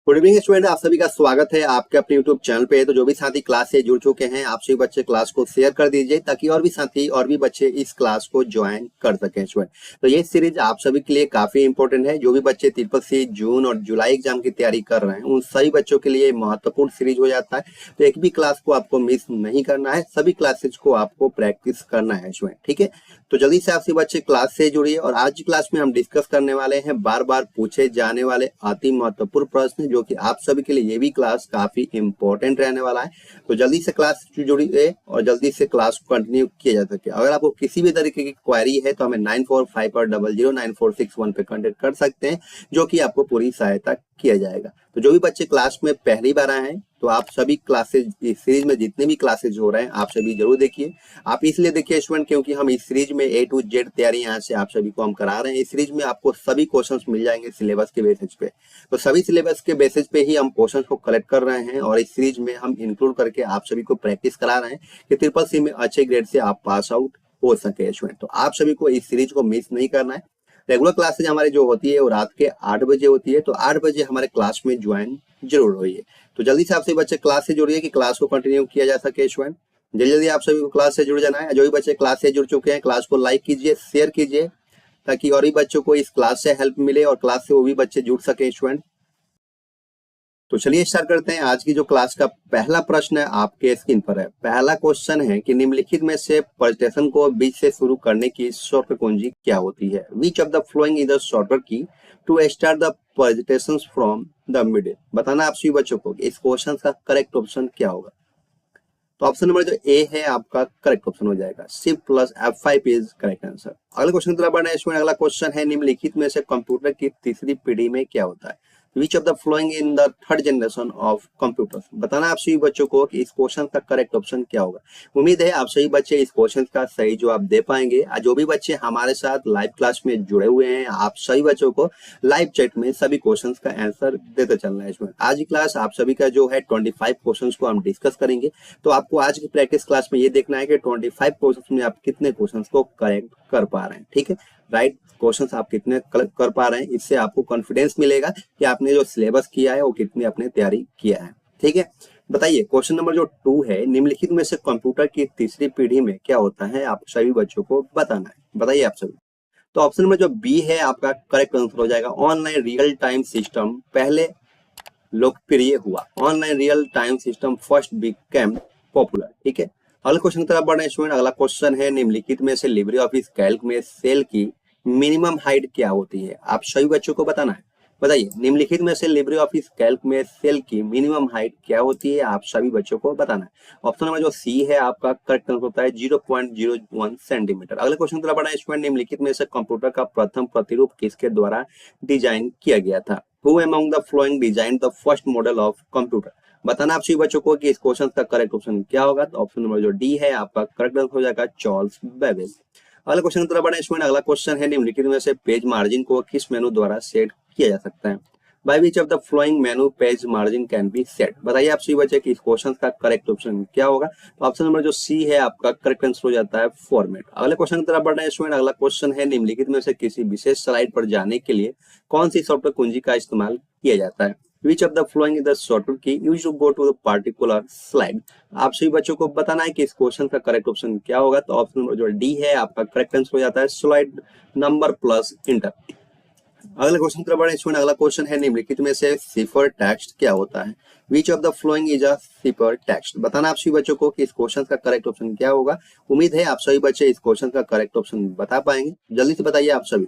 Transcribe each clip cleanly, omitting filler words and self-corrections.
Good evening student, आप सभी का स्वागत है आपके अपने यूट्यूब चैनल पे। तो जो भी साथी क्लास से जुड़ चुके हैं, आप सभी बच्चे क्लास को शेयर कर दीजिए ताकि और भी साथी और भी बच्चे इस क्लास को ज्वाइन कर सकें स्टूडेंट। तो ये सीरीज आप सभी के लिए काफी इंपॉर्टेंट है। जो भी बच्चे ट्रिपल सी जून और जुलाई एग्जाम की तैयारी कर रहे हैं, उन सभी बच्चों के लिए महत्वपूर्ण सीरीज हो जाता है। तो एक भी क्लास को आपको मिस नहीं करना है, सभी क्लासेज को आपको प्रैक्टिस करना है स्टूडेंट, ठीक है। तो जल्दी से आप सभी बच्चे क्लास से जुड़िए और आज की क्लास में हम डिस्कस करने वाले हैं बार बार पूछे जाने वाले अति महत्वपूर्ण प्रश्न, जो कि आप सभी के लिए ये भी क्लास काफी इंपॉर्टेंट रहने वाला है। तो जल्दी से क्लास से जुड़िए और जल्दी से क्लास को कंटिन्यू किया जा सके। अगर आपको किसी भी तरीके की क्वेरी है तो हमें 9458009661 पे कांटेक्ट कर सकते हैं, जो कि आपको पूरी सहायता किया जाएगा। तो जो भी बच्चे क्लास में पहली बार आए हैं, तो आप सभी क्लासेज इस सीरीज में जितने भी क्लासेज हो रहे हैं आप सभी जरूर देखिए। आप इसलिए देखिए स्टूडेंट क्योंकि हम इस सीरीज में A to Z तैयारी यहाँ से आप सभी को हम करा रहे हैं। इस सीरीज में आपको सभी क्वेश्चंस मिल जाएंगे सिलेबस के बेसिस पे। तो सभी सिलेबस के बेसिस पे ही हम क्वेश्चंस को कलेक्ट कर रहे हैं और इस सीरीज में हम इंक्लूड करके आप सभी को प्रैक्टिस करा रहे हैं कि ट्रिपल सी में अच्छे ग्रेड से आप पास आउट हो सके स्टूडेंट। तो आप सभी को इस सीरीज को मिस नहीं करना है। रेगुलर क्लासेज हमारी जो होती है वो रात के 8 बजे होती है, तो 8 बजे हमारे क्लास में ज्वाइन जरूर होइए। तो जल्दी से आप सभी बच्चे क्लास से जुड़िए कि क्लास को कंटिन्यू किया जा सके स्टूडेंट। जल्दी जल्दी आप सभी को क्लास से जुड़ जाना है। जो भी बच्चे क्लास से जुड़ चुके हैं, क्लास को लाइक कीजिए, शेयर कीजिए ताकि और भी बच्चों को इस क्लास से हेल्प मिले और क्लास से वो भी बच्चे जुड़ सके स्टूडेंट। तो चलिए स्टार्ट करते हैं। आज की जो क्लास का पहला प्रश्न है आपके स्क्रीन पर है। पहला क्वेश्चन है कि निम्नलिखित में से परमुटेशन को बीच से शुरू करने की शॉर्टकट कुंजी क्या होती है? Which of the following is the shortcut key to start the permutation from the middle. बताना आप सभी बच्चों को इस क्वेश्चन का करेक्ट ऑप्शन क्या होगा। तो ऑप्शन नंबर जो ए है आपका करेक्ट ऑप्शन हो जाएगा। Shift plus F5 is correct answer. अगले क्वेश्चन की तरफ बढ़ना है स्टूडेंट। अगला क्वेश्चन है निम्नलिखित में से कंप्यूटर की तीसरी पीढ़ी में क्या होता है? Which of the following in the third generation of computers. बताना आप सभी बच्चों को कि इस क्वेश्चन का करेक्ट ऑप्शन क्या होगा। उम्मीद है आप सभी बच्चे इस क्वेश्चन का सही जवाब दे पाएंगे। जो भी बच्चे हमारे साथ लाइव क्लास में जुड़े हुए हैं, आप सभी बच्चों को लाइव चैट में सभी क्वेश्चन का आंसर देते चलना है इसमें। आज की क्लास आप सभी का जो है 25 क्वेश्चन को हम डिस्कस करेंगे। तो आपको आज की प्रैक्टिस क्लास में ये देखना है कि 25 क्वेश्चन में आप कितने क्वेश्चन को करेक्ट कर पा रहे हैं, ठीक है। राइट क्वेश्चंस आप कितने कर पा रहे हैं, इससे आपको कॉन्फिडेंस मिलेगा कि आपने जो सिलेबस किया है वो कितनी आपने तैयारी किया है, ठीक है। बताइए क्वेश्चन नंबर जो 2 है, निम्नलिखित में से कंप्यूटर की तीसरी पीढ़ी में क्या होता है? आप सभी बच्चों को बताना है। बताइए आप सभी। तो ऑप्शन नंबर जो बी है आपका करेक्ट आंसर हो जाएगा। ऑनलाइन रियल टाइम सिस्टम पहले लोकप्रिय हुआ। Online real time system first became popular, ठीक है। अगले क्वेश्चन की तरफ बढ़ रहे हैं स्टूडेंट। अगला क्वेश्चन है निम्नलिखित में से लिब्रे ऑफिस कैल्क में सेल की मिनिमम हाइट क्या होती है? आप सभी बच्चों को बताना है। बताइए निम्नलिखित में से लिब्रे ऑफिस कैल्क में सेल की मिनिमम हाइट क्या होती है? आप सभी बच्चों को बताना है। ऑप्शन नंबर जो सी है आपका करेक्ट आंसर होता है 0.01 सेंटीमीटर। अगले क्वेश्चन की तरफ बढ़ा है स्टूडेंट। निम्नलिखित में से कंप्यूटर का प्रथम प्रतिरूप किसके द्वारा डिजाइन किया गया था? Who among the following designed the first model of computer? बताना आप सभी बच्चों को कि इस क्वेश्चन का करेक्ट ऑप्शन क्या होगा। तो ऑप्शन नंबर जो डी है आपका करेक्ट आंसर हो जाएगा चार्ल्स बेबेज। अगला क्वेश्चन की तरफ बढ़े स्टूडेंट। अगला क्वेश्चन है निम्नलिखित में से पेज मार्जिन को किस मेनू द्वारा सेट किया जा सकता है? By which of the flowing menu page margin can be set. बताइए आप सभी बच्चे कि इस क्वेश्चन का करेक्ट ऑप्शन क्या होगा। तो ऑप्शन नंबर जो सी है आपका करेक्ट आंसर हो जाता है फॉर्मेट। अगले क्वेश्चन की तरफ बढ़ रहे हैं स्टूडेंट। अगला क्वेश्चन है निम्नलिखित में से किसी विशेष स्लाइड पर जाने के लिए कौन सी सॉफ्टवेयर कुंजी का इस्तेमाल किया जाता है? Which of the following is the shortcut key used to go to the particular slide? आप सभी बच्चों को बताना है कि इस क्वेश्चन का करेक्ट ऑप्शन क्या होगा। तो ऑप्शन नंबर जो डी है आपका करेक्ट आंसर हो जाता है स्लाइड नंबर प्लस इंटर। अगले क्वेश्चन की तरफ बढ़े स्टूडेंट। अगला क्वेश्चन है निम्नलिखित में से सिफर टेक्स्ट क्या होता है? Which of the following is a cipher text. बताना आप सभी बच्चों को कि इस क्वेश्चन का करेक्ट ऑप्शन क्या होगा। उम्मीद है आप सभी बच्चे इस क्वेश्चन का करेक्ट ऑप्शन बता पाएंगे। जल्दी से बताइए आप सभी।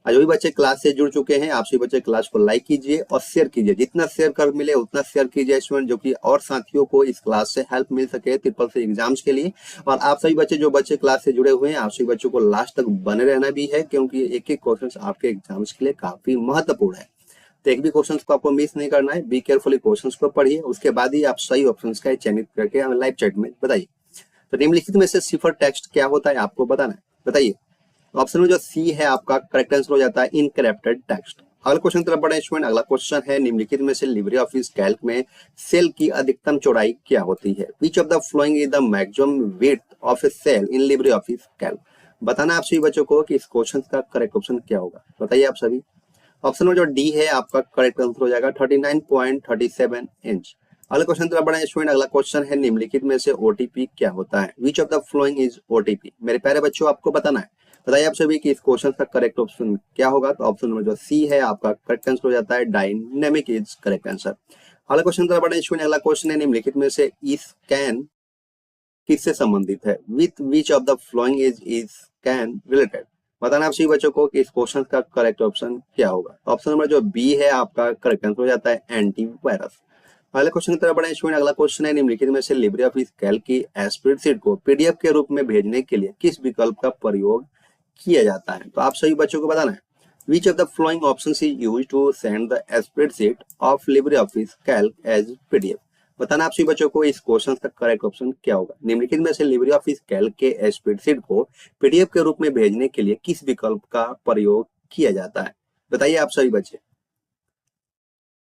जो भी बच्चे क्लास से जुड़ चुके हैं, आप सभी बच्चे क्लास को लाइक कीजिए और शेयर कीजिए। जितना शेयर कर मिले उतना शेयर कीजिए स्टूडेंट, जो कि और साथियों को इस क्लास से हेल्प मिल सके ट्रिपल सी एग्जाम्स के लिए। और आप सभी बच्चे जो बच्चे क्लास से जुड़े हुए हैं, आप सभी बच्चों को लास्ट तक बने रहना भी है, क्योंकि एक एक क्वेश्चन आपके एग्जाम्स के लिए काफी महत्वपूर्ण है। तो एक भी क्वेश्चन को आपको मिस नहीं करना है। बी केयरफुली क्वेश्चन को पढ़िए, उसके बाद ही आप सही ऑप्शन का चयनित करके हमें लाइव चैट में बताइए। तो निम्नलिखित में से सिफर टेक्स्ट क्या होता है आपको बताना है। बताइए। ऑप्शन में जो सी है आपका करेक्ट आंसर हो जाता है इनकरेप्टेड टेक्स्ट। अगला क्वेश्चन तरफ बढ़े स्टूडेंट। अगला क्वेश्चन है निम्नलिखित में से लिब्रे ऑफिस कैल्क में सेल की अधिकतम चौड़ाई क्या होती है? Which of the following is the maximum width of a cell in LibreOffice Calc. बताना आप सभी बच्चों को कि इस क्वेश्चन का करेक्ट ऑप्शन क्या होगा। बताइए आप सभी। ऑप्शन नंबर जो डी है आपका करेक्ट आंसर हो जाएगा 39.37 इंच। अगला क्वेश्चन तरफ बढ़े स्टूडेंट। अगला क्वेश्चन है निम्नलिखित में से ओटीपी क्या होता है? Which of the following is OTP? मेरे प्यारे बच्चों आपको बताना है। बताइए आप सभी कि इस क्वेश्चन का करेक्ट ऑप्शन क्या होगा? तो ऑप्शन नंबर जो सी है आपका करेक्ट आंसर हो जाता है डायनेमिक इज करेक्ट आंसर। अगला क्वेश्चन तरफ बढ़े स्टूडेंट। अगला क्वेश्चन है निम्नलिखित में से स्कैन किससे संबंधित है? With which of the following is scan related? बताना आप सभी बच्चों को कि इस क्वेश्चन का करेक्ट ऑप्शन क्या होगा। ऑप्शन नंबर जो बी है आपका करेक्ट आंसर हो जाता है एंटीवायरस। अगले क्वेश्चन की तरफ बढ़े स्टूडेंट। अगला क्वेश्चन है निम्नलिखित में से लिब्रे ऑफिस कैल्क की स्प्रेडशीट को पीडीएफ के रूप में भेजने के लिए किस विकल्प का प्रयोग किया जाता है? तो आप सभी बच्चों को बताना है which of the following option is use to send the spreadsheet of LibreOffice Calc as PDF? बताना आप सभी बच्चों को इस क्वेश्चन का करेक्ट ऑप्शन क्या होगा। निम्नलिखित में से लिब्रे ऑफिस कैल्क के स्प्रेडशीट को पीडीएफ के रूप में भेजने के लिए किस विकल्प का प्रयोग किया जाता है? बताइए आप सभी बच्चे,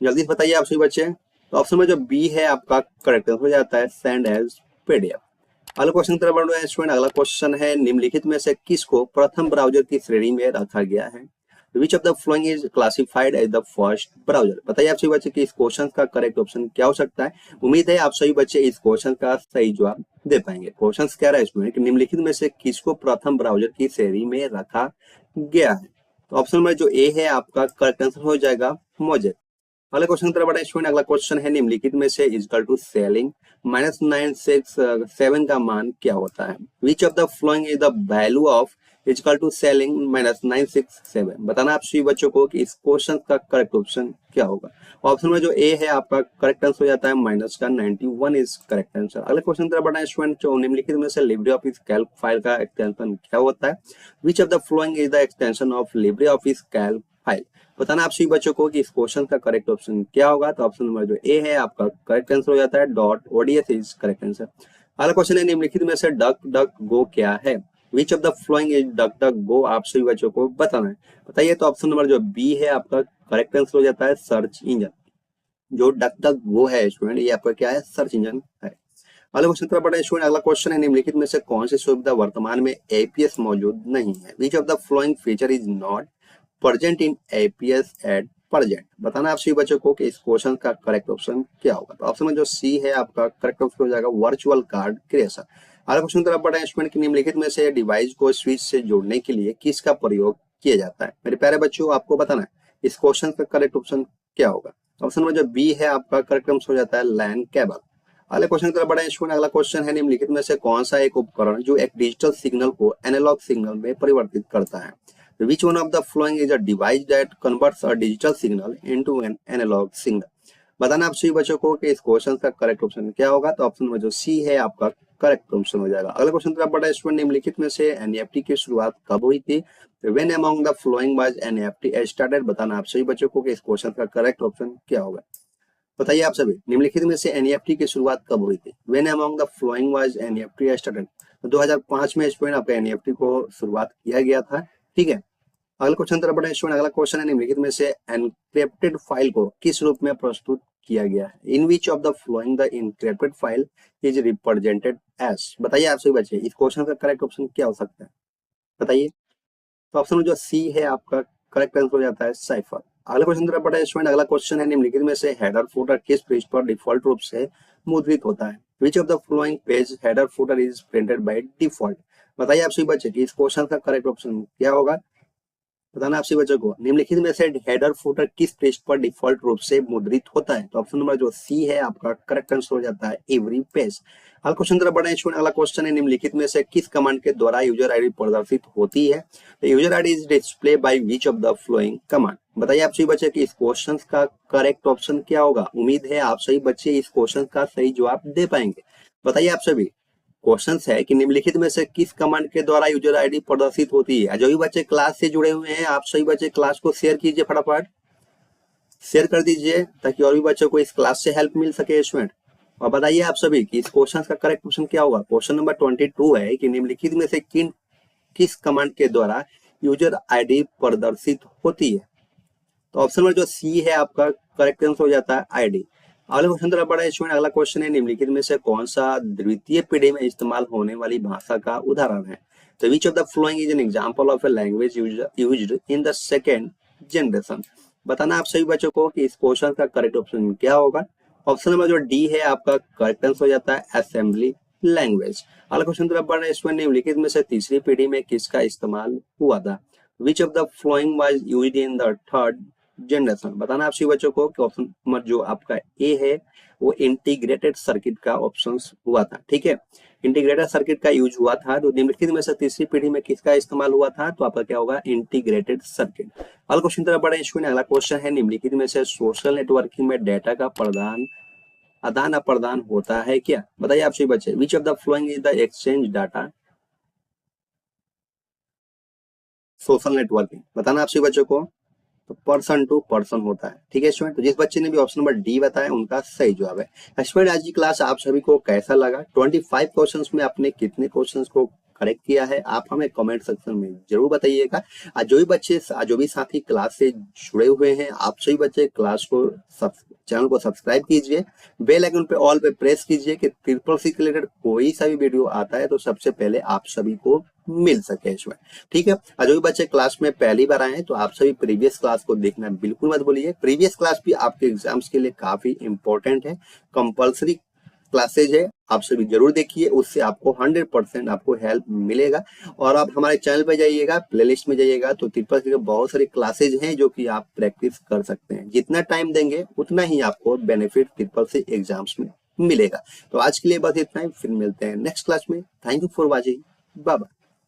जल्दी से बताइए आप सभी बच्चे। तो ऑप्शन में जो बी है आपका करेक्ट हो जाता है सेंड एज पीडीएफ। अगला क्वेश्चन तरफ बढ़ रहे हैं स्टूडेंट। अगला क्वेश्चन है निम्नलिखित में से किसको प्रथम ब्राउजर की श्रेणी में रखा गया है? Which of the following is classified as the first browser? बताइए आप सभी बच्चे कि इस क्वेश्चन का करेक्ट ऑप्शन क्या हो सकता है। उम्मीद है आप सभी बच्चे इस क्वेश्चन का सही जवाब दे पाएंगे। क्वेश्चन क्या रहा है स्टूडेंट कि निम्नलिखित में से किसको प्रथम ब्राउजर की श्रेणी में रखा गया है? तो ऑप्शन में जो ए है आपका करेक्ट आंसर हो जाएगा मोजेक। अगला क्वेश्चन की तरफ बढ़े स्टूडेंट। अगला क्वेश्चन है निम्नलिखित में से इक्वल टू सेलिंग -967 का मान क्या होता है? Which of the following is the value of equal to ceiling -967? बताना आप सभी बच्चों को कि इस क्वेश्चन का करेक्ट ऑप्शन क्या होगा। ऑप्शन में जो ए है आपका करेक्ट आंसर हो जाता है माइनस का 91 इज करेक्ट आंसर। अगले क्वेश्चन की तरफ बढ़े स्टूडेंट। जो निम्नलिखित में से लिब्रे ऑफिस कैल्क फाइल का एक्सटेंशन क्या होता है? Which of the following is the extension of LibreOffice Calc file? बताना आप सभी बच्चों को कि इस क्वेश्चन का करेक्ट ऑप्शन क्या होगा। तो ऑप्शन नंबर जो ए है आपका करेक्ट आंसर हो जाता है dot ODS is correct answer. अगला क्वेश्चन है निम्नलिखित में से डक डक गो क्या है? Which of the following is DuckDuckGo? आप सभी बच्चों को बताना है। बताइए। तो ऑप्शन नंबर जो बी है आपका करेक्ट आंसर हो जाता है सर्च इंजन। जो डक डक गो है स्टूडेंट ये आपका क्या है? सर्च इंजन है। अगला क्वेश्चन तरफ बढ़े स्टूडेंट। अगला क्वेश्चन है निम्नलिखित में से कौन सी सुविधा वर्तमान में एपीएस मौजूद नहीं है? Which of the flowing feature is not present in APS at present? बताना आप सभी बच्चों को कि इस क्वेश्चन का करेक्ट ऑप्शन क्या होगा। तो ऑप्शन में जो सी है आपका करेक्ट ऑप्शन हो जाएगा वर्चुअल कार्ड क्रिएशन। अगला क्वेश्चन तरफ बढ़े स्टूडेंट की निम्नलिखित में से डिवाइस को स्विच से जोड़ने के लिए किसका प्रयोग किया जाता है? मेरे प्यारे बच्चों आपको बताना है इस क्वेश्चन का करेक्ट ऑप्शन क्या होगा। ऑप्शन में जो बी है आपका करेक्ट आंसर हो जाता है लैन केबल। अगले क्वेश्चन की तरफ बढ़े स्टूडेंट। अगला क्वेश्चन है निम्नलिखित में से कौन सा एक उपकरण जो एक डिजिटल सिग्नल को एनालॉग सिग्नल में परिवर्तित करता है? Which one of the following is a device that converts a digital signal into an analog signal? बताना आप सभी बच्चों को कि इस क्वेश्चन का करेक्ट ऑप्शन क्या होगा। तो ऑप्शन में जो सी है आपका करेक्ट ऑप्शन हो जाएगा। अगला क्वेश्चन तरफ बढ़ा स्टूडेंट। निम्नलिखित में से एनईएफटी की शुरुआत कब हुई थी? When among the following was NEFT started? बताना आप सभी बच्चों को कि इस क्वेश्चन का करेक्ट ऑप्शन क्या होगा। बताइए आप सभी निम्नलिखित में से एनईएफटी की शुरुआत कब हुई थी? When among the following was NEFT started? 2005 में स्टूडेंट आपका एनईएफटी को शुरुआत किया गया था। ठीक है। अगला क्वेश्चन तरफ बढ़े स्टूडेंट। अगला क्वेश्चन है निम्नलिखित में से एनक्रिप्टेड फाइल को किस रूप में प्रस्तुत किया गया है? In which of the following the encrypted file is represented as? बताइए आप सभी बच्चे इस क्वेश्चन का करेक्ट ऑप्शन क्या हो सकता है? बताइए। तो ऑप्शन में जो सी है आपका करेक्ट आंसर हो जाता है साइफर। अगला क्वेश्चन तरफ बढ़े स्टूडेंट। अगला क्वेश्चन है निम्नलिखित में से हेडर फुटर किस पेज पर डिफॉल्ट रूप से मुद्रित होता है? Which of the flowing page header footer is printed by default? बताइए आप सभी बच्चे कि इस क्वेश्चन का करेक्ट ऑप्शन क्या होगा। बताना आप सभी बच्चों को निम्नलिखित में से हेडर फुटर किस पेज पर डिफॉल्ट रूप से मुद्रित होता है? तो ऑप्शन नंबर जो सी है आपका करेक्ट आंसर हो जाता है एवरी पेज। अगला क्वेश्चन तरफ बढ़े स्टूडेंट। अगला क्वेश्चन है निम्नलिखित में से किस कमांड के द्वारा यूजर आईडी प्रदर्शित होती है? User ID is display by which of the flowing command? बताइए आप सभी बच्चे कि इस क्वेश्चन का करेक्ट ऑप्शन क्या होगा। उम्मीद है आप सभी बच्चे इस क्वेश्चन का सही जवाब दे पाएंगे। बताइए आप सभी। क्वेश्चन है कि निम्नलिखित में से किस कमांड के द्वारा यूजर आईडी प्रदर्शित होती है? जो भी बच्चे क्लास से जुड़े हुए हैं आप सभी बच्चे क्लास को शेयर कीजिए, फटाफट शेयर कर दीजिए ताकि और भी बच्चों को इस क्लास से हेल्प मिल सके स्टूडेंट। और बताइए आप सभी कि इस क्वेश्चन का करेक्ट ऑप्शन क्या होगा। क्वेश्चन नंबर 22 है कि निम्नलिखित में से किस कमांड के द्वारा यूजर आईडी प्रदर्शित होती है? तो ऑप्शन में जो सी है आपका करेक्ट आंसर हो जाता है आईडी। अगला क्वेश्चन तरफ बढ़ा स्टूडेंट। अगला क्वेश्चन है निम्नलिखित में से कौन सा द्वितीय पीढ़ी में इस्तेमाल होने वाली भाषा का उदाहरण है? तो विच of the following is an example of a language used in the second generation. बताना आप सभी बच्चों को कि इस क्वेश्चन का करेक्ट ऑप्शन क्या होगा। ऑप्शन नंबर जो डी है आपका करेक्ट आंसर हो जाता है असेंबली लैंग्वेज। अगला क्वेश्चन तरफ बढ़ रहे हैं। इसमें निम्नलिखित में से तीसरी पीढ़ी में किसका इस्तेमाल हुआ था। विच of the flowing was used in the third generation. बताना आप सभी बच्चों को कि ऑप्शन नंबर जो आपका ए है वो इंटीग्रेटेड सर्किट का ऑप्शन हुआ था। ठीक है, इंटीग्रेटेड सर्किट का यूज हुआ था। तो निम्नलिखित में से तीसरी पीढ़ी में किसका इस्तेमाल हुआ था, तो आपका क्या होगा, इंटीग्रेटेड सर्किट। अगला क्वेश्चन तरफ बढ़े। अगला क्वेश्चन है निम्नलिखित में से सोशल नेटवर्किंग में डेटा का प्रदान आदान प्रदान होता है क्या। बताइए आप सभी बच्चे, विच of the following is the exchange data social networking. बताना आप सभी बच्चों को, तो पर्सन टू पर्सन होता है। ठीक है स्टूडेंट, तो जिस बच्चे ने भी ऑप्शन नंबर डी बताया उनका सही जवाब है। स्टूडेंट आज की क्लास आप सभी को कैसा लगा, 25 क्वेश्चंस में आपने कितने क्वेश्चंस को करेक्ट किया है, आप हमें कमेंट सेक्शन में जरूर बताइएगा। आज जो भी बच्चे, जो भी साथी क्लास से जुड़े हुए हैं, आप सभी बच्चे क्लास को चैनल को सब्सक्राइब कीजिए, बेल आइकन पे ऑल पे प्रेस कीजिए कि ट्रिपल सी के रिलेटेड कोई सा भी वीडियो आता है तो सबसे पहले आप सभी को मिल सके इसमें। ठीक है, और जो भी बच्चे क्लास में पहली बार आए हैं तो आप सभी प्रीवियस क्लास को देखना बिल्कुल मत भूलिए। प्रीवियस क्लास भी आपके एग्जाम्स के लिए काफी इंपॉर्टेंट है, कंपल्सरी क्लासेज है, आप सभी जरूर देखिए, उससे आपको 100% आपको हेल्प मिलेगा। और आप हमारे चैनल पे जाइएगा, प्लेलिस्ट में जाइएगा तो ट्रिपल सी के बहुत सारे क्लासेज हैं जो कि आप प्रैक्टिस कर सकते हैं। जितना टाइम देंगे उतना ही आपको बेनिफिट ट्रिपल सी एग्जाम्स में मिलेगा। तो आज के लिए बस इतना ही, फिर मिलते हैं नेक्स्ट क्लास में। Thank you for watching, bye bye.